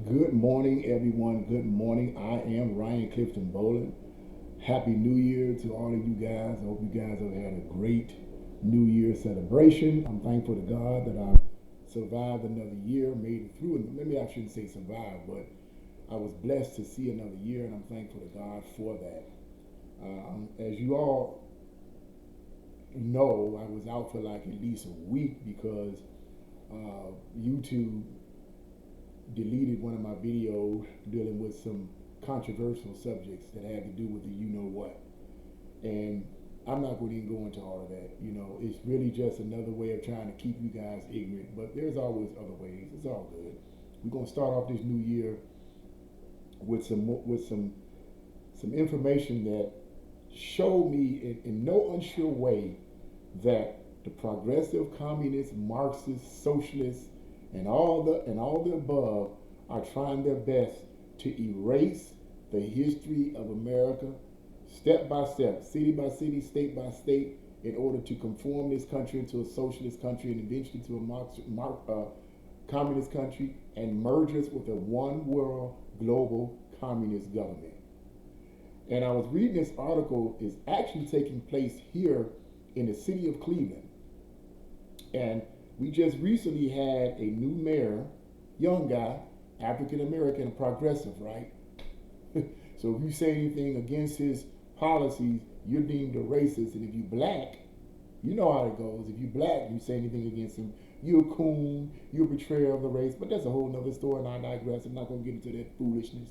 Good morning, everyone. Good morning. I am Ryan Clifton Boland. Happy New Year to all of you guys. I hope you guys have had a great New Year celebration. I'm thankful to God that I survived another year, made it through. And maybe I shouldn't say survived, but I was blessed to see another year, and I'm thankful to God for that. As you all know, I was out for like at least a week because YouTube deleted one of my videos dealing with some controversial subjects that had to do with the you know what. And I'm not going to even go into all of that. It's really just another way of trying to keep you guys ignorant. But there's always other ways. It's all good. We're going to start off this new year with some information that showed me in no unsure way that the progressive, communist, Marxist, socialists, and all the above are trying their best to erase the history of America step by step, city by city, state by state, in order to conform this country into a socialist country and eventually to a communist country and merge us with a one world global communist government. And I was reading this article is actually taking place here in the city of Cleveland. And we just recently had a new mayor, young guy, African American, progressive, right? So if you say anything against his policies, you're deemed a racist. And if you black, you know how it goes. If you black, you say anything against him, you're a coon, you're a betrayer of the race. But that's a whole nother story, and I digress. I'm not going to get into that foolishness.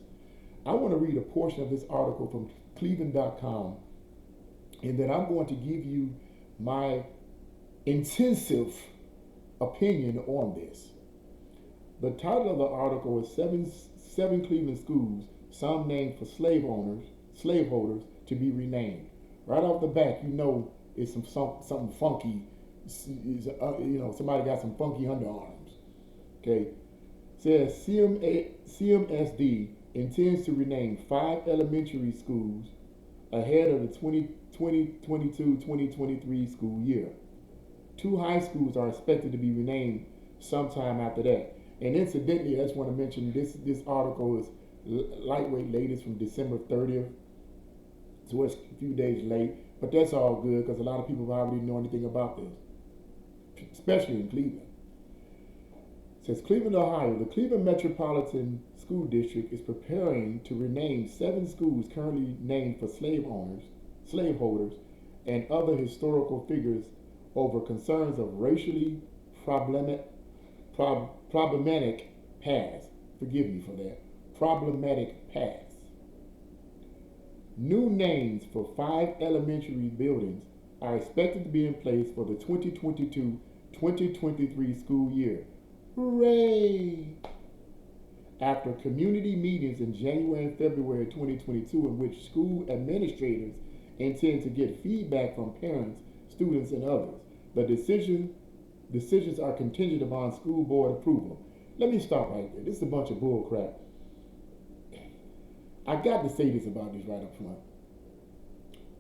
I want to read a portion of this article from Cleveland.com, and then I'm going to give you my intensive opinion on this. The title of the article is seven Cleveland schools, some named for slaveholders to be renamed. Right off the bat, it's something funky. Somebody got some funky underarms. Okay, says CMSD intends to rename 5 elementary schools ahead of the 2022-2023 school year. 2 high schools are expected to be renamed sometime after that. And incidentally, I just want to mention this article is lightweight, latest from December 30th. So it's a few days late, but that's all good because a lot of people probably didn't know anything about this, especially in Cleveland. It says Cleveland, Ohio, the Cleveland Metropolitan School District is preparing to rename 7 schools currently named for slaveholders, and other historical figures over concerns of racially problematic past. Forgive me for that. Problematic past. New names for 5 elementary buildings are expected to be in place for the 2022-2023 school year. Hooray! After community meetings in January and February 2022 in which school administrators intend to get feedback from parents, students, and others. The decisions are contingent upon school board approval. Let me stop right there. This is a bunch of bull crap. I got to say this about this right up front.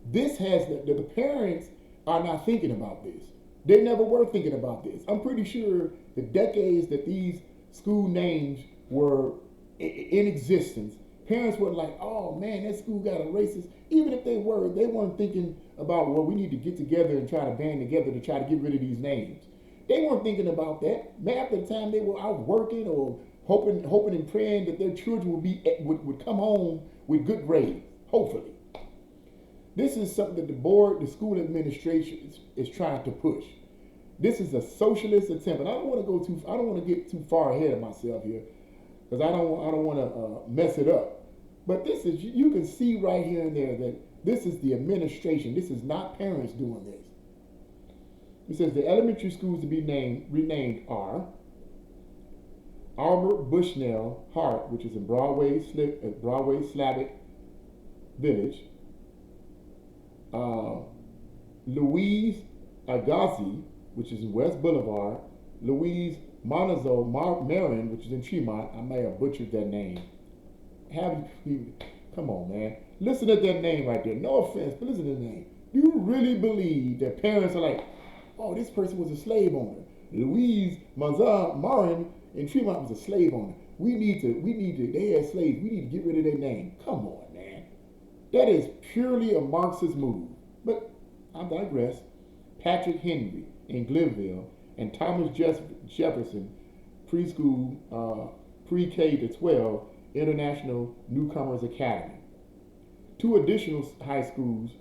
This has the parents are not thinking about this. They never were thinking about this. I'm pretty sure the decades that these school names were in existence, parents were like, oh man, that school got a racist. Even if they weren't thinking about, well, we need to get together and try to band together to try to get rid of these names. They weren't thinking about that. Half the time they were out working or hoping and praying that their children would come home with good grades, hopefully. This is something that the school administration is trying to push. This is a socialist attempt, and I don't want to get too far ahead of myself here, because I don't want to mess it up. But you can see right here and there that this is the administration. This is not parents doing this. It says the elementary schools to be renamed are Albert Bushnell Hart, which is in Broadway Slavic Village, Louise Agassiz, which is in West Boulevard, Louise Monazo Marin, which is in Tremont. I may have butchered that name. Come on, man. Listen to that name right there. No offense, but listen to the name. Do you really believe that parents are like, oh, this person was a slave owner? Louise Marin and Tremont was a slave owner. We need to, they had slaves. We need to get rid of their name. Come on, man. That is purely a Marxist move. But I digress. Patrick Henry in Glenville and Thomas Jefferson Preschool, Pre-K to 12 International Newcomers Academy. 2 additional high schools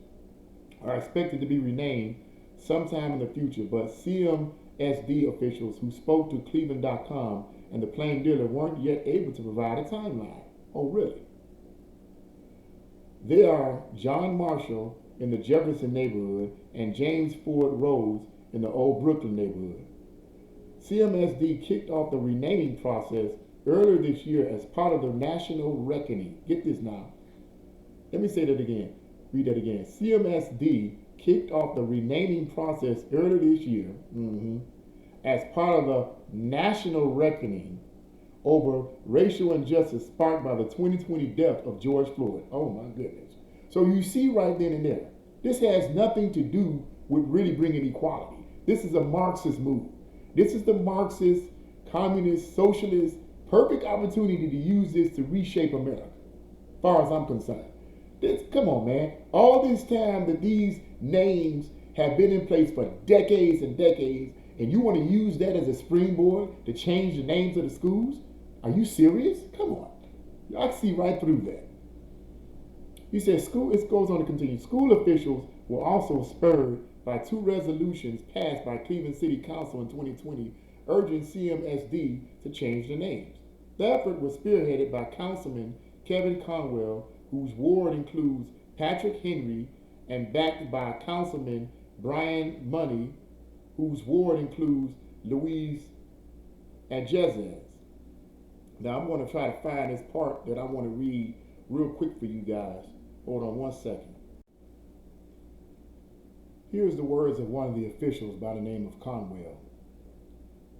are expected to be renamed sometime in the future, but CMSD officials who spoke to Cleveland.com and the Plain Dealer weren't yet able to provide a timeline. Oh, really? They are John Marshall in the Jefferson neighborhood and James Ford Rose in the Old Brooklyn neighborhood. CMSD kicked off the renaming process earlier this year as part of the national reckoning. Get this now. Let me say that again. Read that again. CMSD kicked off the renaming process earlier this year as part of the national reckoning over racial injustice sparked by the 2020 death of George Floyd. Oh my goodness. So you see right then and there, this has nothing to do with really bringing equality. This is a Marxist move. This is the Marxist, communist, socialist, perfect opportunity to use this to reshape America, as far as I'm concerned. Come on, man. All this time that these names have been in place for decades and decades, and you want to use that as a springboard to change the names of the schools? Are you serious? Come on. I can see right through that. He says, it goes on to continue. School officials were also spurred by 2 resolutions passed by Cleveland City Council in 2020 urging CMSD to change the names. The effort was spearheaded by Councilman Kevin Conwell, whose ward includes Patrick Henry, and backed by Councilman Brian Money, whose ward includes Louise Adjezes. Now I'm going to try to find this part that I want to read real quick for you guys. Hold on one second. Here's the words of one of the officials by the name of Conwell.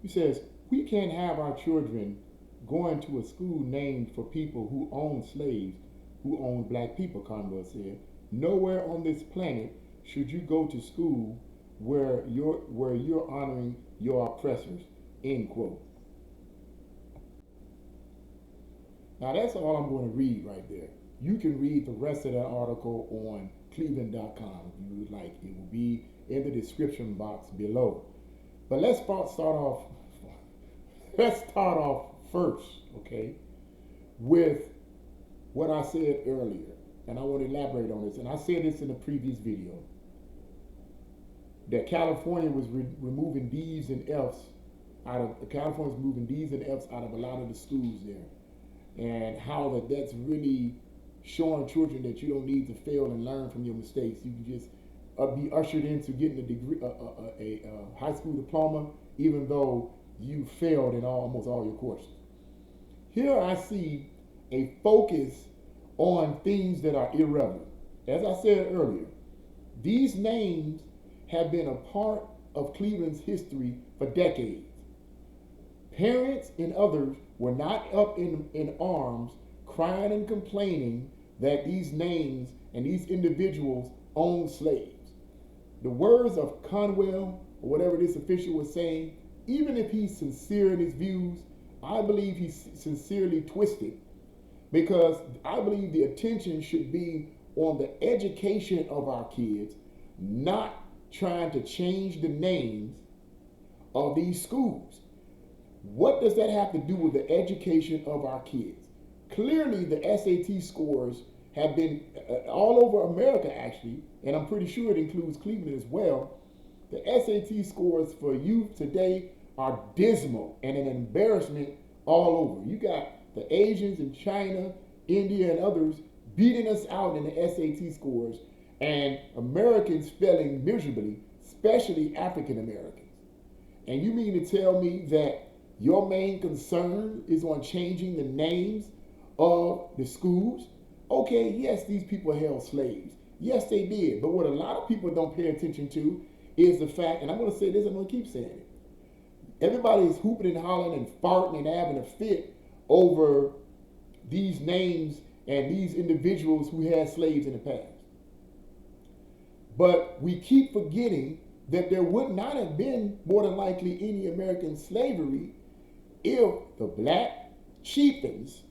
He says, "We can't have our children going to a school named for people who owned slaves, who owned black people," Conwell said. "Nowhere on this planet should you go to school where you're honoring your oppressors," end quote. Now that's all I'm going to read right there. You can read the rest of that article on Cleveland.com if you would like. It will be in the description box below. But let's start off first, okay, with what I said earlier. And I want to elaborate on this. And I said this in a previous video. That California was removing D's and F's out of a lot of the schools there. And how that's really showing children that you don't need to fail and learn from your mistakes. You can just be ushered into getting a degree, a high school diploma, even though you failed in almost all your courses. Here I see a focus on things that are irrelevant. As I said earlier, these names have been a part of Cleveland's history for decades. Parents and others were not up in arms crying and complaining that these names and these individuals owned slaves. The words of Conwell, or whatever this official was saying, even if he's sincere in his views, I believe he's sincerely twisted, because I believe the attention should be on the education of our kids, not trying to change the names of these schools. What does that have to do with the education of our kids? Clearly, the SAT scores have been all over America, actually, and I'm pretty sure it includes Cleveland as well. The SAT scores for youth today are dismal and an embarrassment all over. You got the Asians in China, India, and others beating us out in the SAT scores, and Americans failing miserably, especially African Americans. And you mean to tell me that your main concern is on changing the names of the schools? Okay, yes, these people held slaves. Yes, they did. But what a lot of people don't pay attention to is the fact, and I'm going to say this, I'm going to keep saying it. Everybody is hooping and hollering and farting and having a fit over these names and these individuals who had slaves in the past. But we keep forgetting that there would not have been, more than likely, any American slavery if the black chieftains,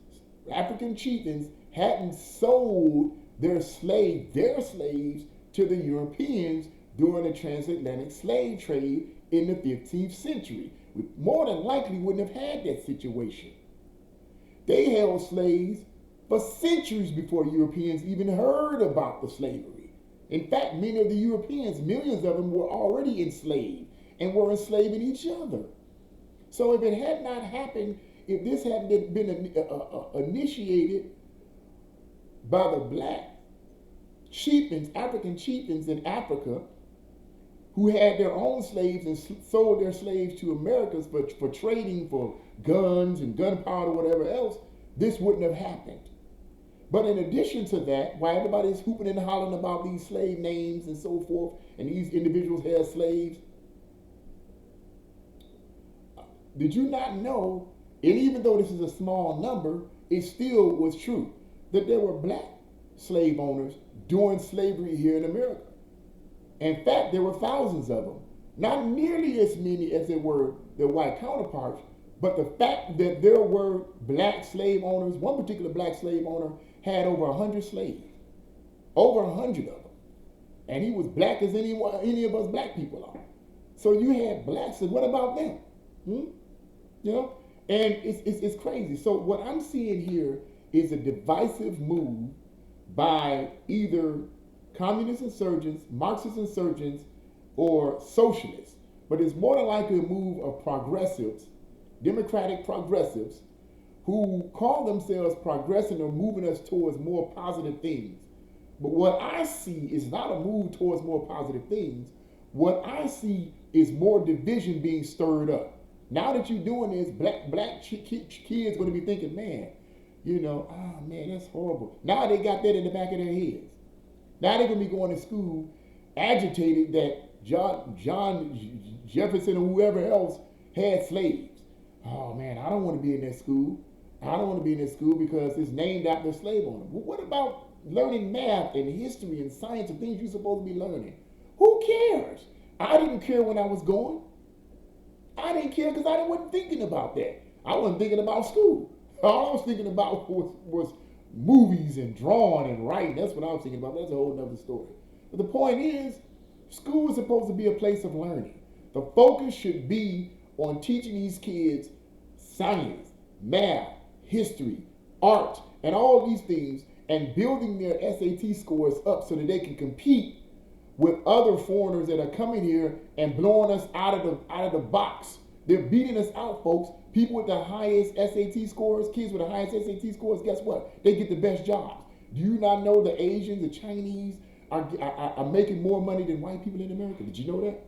African chieftains, hadn't sold their slaves to the Europeans during the transatlantic slave trade in the 15th century. We more than likely wouldn't have had that situation. They held slaves for centuries before Europeans even heard about the slavery. In fact, many of the Europeans, millions of them, were already enslaved and were enslaving each other. So if it had not happened, if this hadn't been initiated by the black chieftains, African chieftains in Africa, who had their own slaves and sold their slaves to Americans for trading for guns and gunpowder, whatever else, this wouldn't have happened. But in addition to that, while everybody's hooping and hollering about these slave names and so forth, and these individuals had slaves, did you not know, and even though this is a small number, it still was true, that there were black slave owners during slavery here in America. In fact, there were thousands of them. Not nearly as many as there were their white counterparts, but the fact that there were black slave owners, one particular black slave owner had over 100 slaves. Over 100 of them. And he was black as any of us black people are. So you had blacks, and what about them? You know? And it's crazy. So what I'm seeing here is a divisive move by either communist insurgents, Marxist insurgents, or socialists. But it's more than likely a move of progressives, democratic progressives, who call themselves progressing or moving us towards more positive things. But what I see is not a move towards more positive things. What I see is more division being stirred up. Now that you're doing this, black kids going to be thinking, man, you know, oh man, that's horrible. Now they got that in the back of their heads. Now they're going to be going to school agitated that John Jefferson or whoever else had slaves. Oh man, I don't want to be in that school. I don't want to be in that school because it's named after a slave owner. Well, what about learning math and history and science and things you're supposed to be learning? Who cares? I didn't care when I was going. I didn't care because I wasn't thinking about that. I wasn't thinking about school. All I was thinking about was movies and drawing and writing. That's what I was thinking about. That's a whole nother story. But the point is, school is supposed to be a place of learning. The focus should be on teaching these kids science, math, history, art, and all these things, and building their SAT scores up so that they can compete with other foreigners that are coming here and blowing us out of the box. They're beating us out, folks. People with the highest SAT scores, kids with the highest SAT scores, guess what? They get the best jobs. Do you not know the Asians, the Chinese are making more money than white people in America? Did you know that?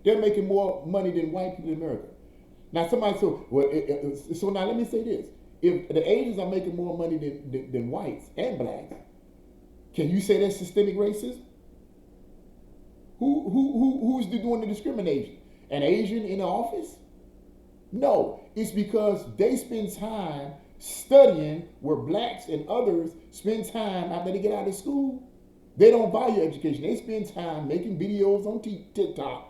They're making more money than white people in America. Now somebody said, well, so now let me say this. If the Asians are making more money than whites and blacks, can you say that's systemic racism? Who's doing the discrimination? An Asian in the office? No, it's because they spend time studying where blacks and others spend time after they get out of school. They don't value education. They spend time making videos on TikTok,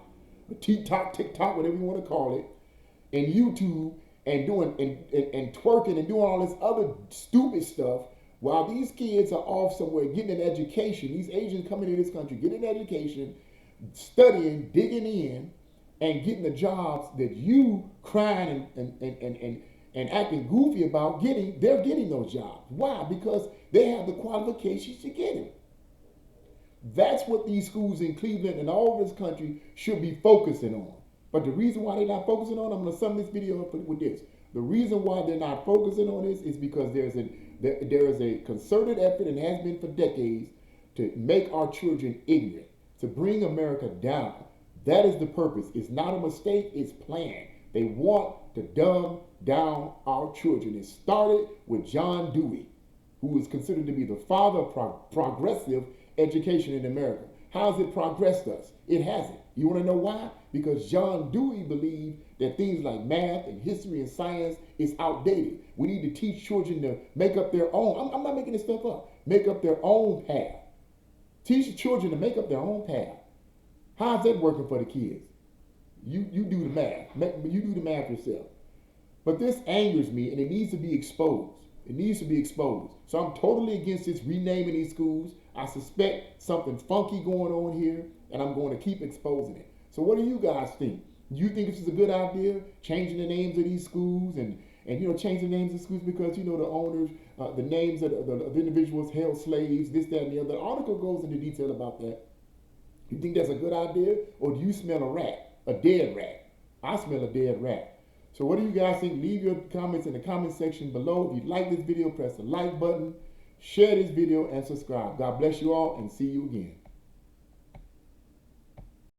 whatever you want to call it, and YouTube, and doing and twerking and doing all this other stupid stuff while these kids are off somewhere getting an education. These Asians coming to this country, getting an education, studying, digging in, and getting the jobs that you crying and acting goofy about getting. They're getting those jobs. Why? Because they have the qualifications to get them. That's what these schools in Cleveland and all over this country should be focusing on. But the reason why they're not focusing on, I'm going to sum this video up with this. The reason why they're not focusing on this is because there is a concerted effort, and has been for decades, to make our children ignorant, to bring America down. That is the purpose. It's not a mistake, it's planned. They want to dumb down our children. It started with John Dewey, who is considered to be the father of progressive education in America. How has it progressed us? It hasn't. You want to know why? Because John Dewey believed that things like math and history and science is outdated. We need to teach children to make up their own. I'm not making this stuff up. Make up their own path. Teach the children to make up their own path. How's that working for the kids? You do the math. You do the math yourself. But this angers me, and it needs to be exposed. It needs to be exposed. So I'm totally against this renaming these schools. I suspect something funky going on here, and I'm going to keep exposing it. So what do you guys think? Do you think this is a good idea, changing the names of these schools and changing the names of schools because, the owners, the names of the individuals held slaves, this, that, and the other. The article goes into detail about that. You think that's a good idea, or do you smell a rat, a dead rat? I smell a dead rat. So what do you guys think? Leave your comments in the comment section below. If you like this video, press the like button, share this video, and subscribe. God bless you all, and see you again.